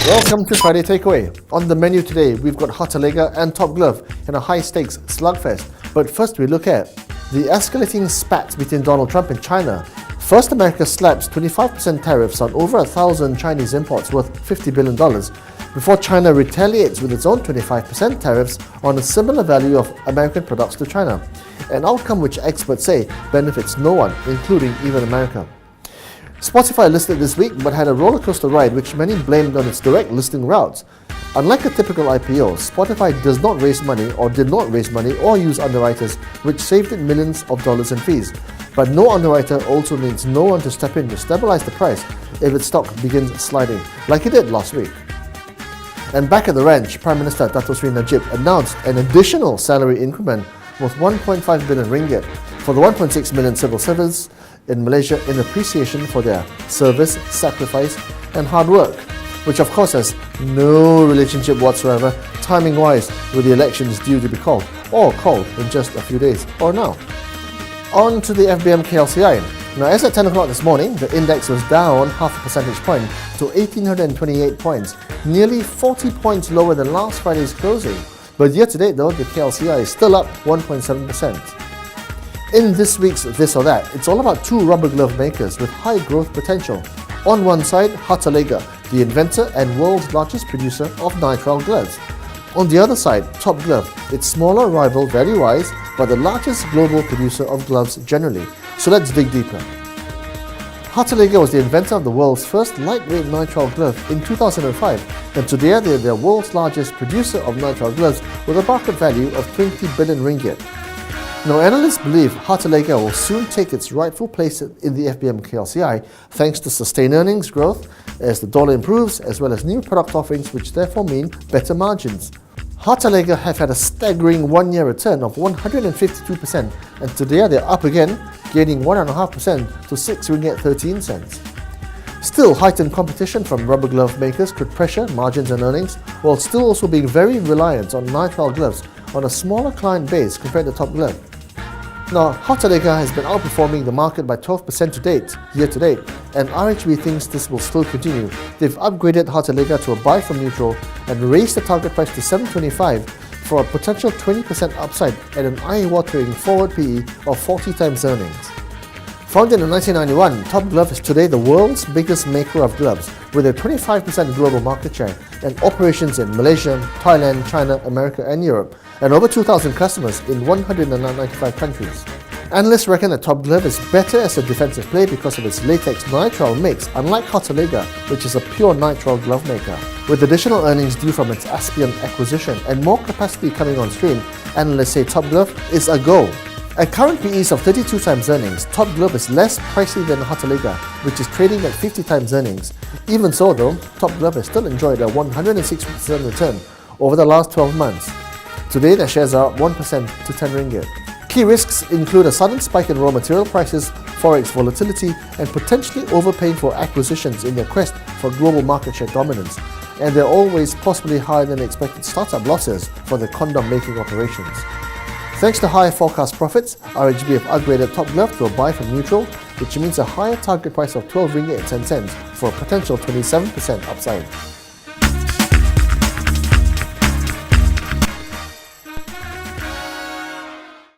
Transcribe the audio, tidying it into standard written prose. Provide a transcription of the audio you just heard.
Welcome to Friday Takeaway. On the menu today, we've got Hartalega and Top Glove in a high-stakes slugfest. But first we look at the escalating spat between Donald Trump and China. First, America slaps 25% tariffs on over 1,000 Chinese imports worth $50 billion before China retaliates with its own 25% tariffs on a similar value of American products to China, an outcome which experts say benefits no one, including even America. Spotify listed this week but had a rollercoaster ride which many blamed on its direct listing routes. Unlike a typical IPO, Spotify does not raise money or did not raise money or use underwriters, which saved it millions of dollars in fees. But no underwriter also means no one to step in to stabilize the price if its stock begins sliding, like it did last week. And back at the ranch, Prime Minister Dato Sri Najib announced an additional salary increment worth 1.5 billion ringgit for the 1.6 million civil servants in Malaysia in appreciation for their service, sacrifice and hard work, which of course has no relationship whatsoever timing-wise with the elections due to be called, or called in just a few days, or now. On to the FBM KLCI. Now, as at 10 o'clock this morning, the index was down half a percentage point to 1,828 points, nearly 40 points lower than last Friday's closing. But year to date though, the KLCI is still up 1.7%. In this week's This or That, it's all about two rubber glove makers with high growth potential. On one side, Hartalega, the inventor and world's largest producer of nitrile gloves. On the other side, Top Glove, its smaller rival value-wise, but the largest global producer of gloves generally. So let's dig deeper. Hartalega was the inventor of the world's first lightweight nitrile glove in 2005, and today they're the world's largest producer of nitrile gloves with a market value of 20 billion ringgit. Now, analysts believe Hartalega will soon take its rightful place in the FBM KLCI thanks to sustained earnings growth as the dollar improves, as well as new product offerings which therefore mean better margins. Hartalega have had a staggering one-year return of 152%, and today they're up again, gaining 1.5% to 6 ringgit 13 cents. Still, heightened competition from rubber glove makers could pressure margins and earnings, while still also being very reliant on nitrile gloves on a smaller client base compared to Top Glove. Now, Hartalega has been outperforming the market by 12% year to date, and RHB thinks this will still continue. They've upgraded Hartalega to a buy from neutral and raised the target price to 725 for a potential 20% upside at an eye-watering forward PE of 40 times earnings. Founded in 1991, Top Glove is today the world's biggest maker of gloves, with a 25% global market share and operations in Malaysia, Thailand, China, America and Europe, and over 2,000 customers in 195 countries. Analysts reckon that Top Glove is better as a defensive play because of its latex nitrile mix, unlike Hartalega, which is a pure nitrile glove maker. With additional earnings due from its Aspion acquisition and more capacity coming on stream, analysts say Top Glove is a go. At current PEs of 32 times earnings, Top Glove is less pricey than Hartalega, which is trading at 50 times earnings. Even so though, Top Glove has still enjoyed a 106% return over the last 12 months. Today, their shares are up 1% to 10 ringgit. Key risks include a sudden spike in raw material prices, forex volatility, and potentially overpaying for acquisitions in their quest for global market share dominance. And they're always possibly higher than expected startup losses for their condom-making operations. Thanks to higher forecast profits, RHB have upgraded Top Glove to a buy from neutral, which means a higher target price of 12 ringgit and 10 cents for a potential 27% upside.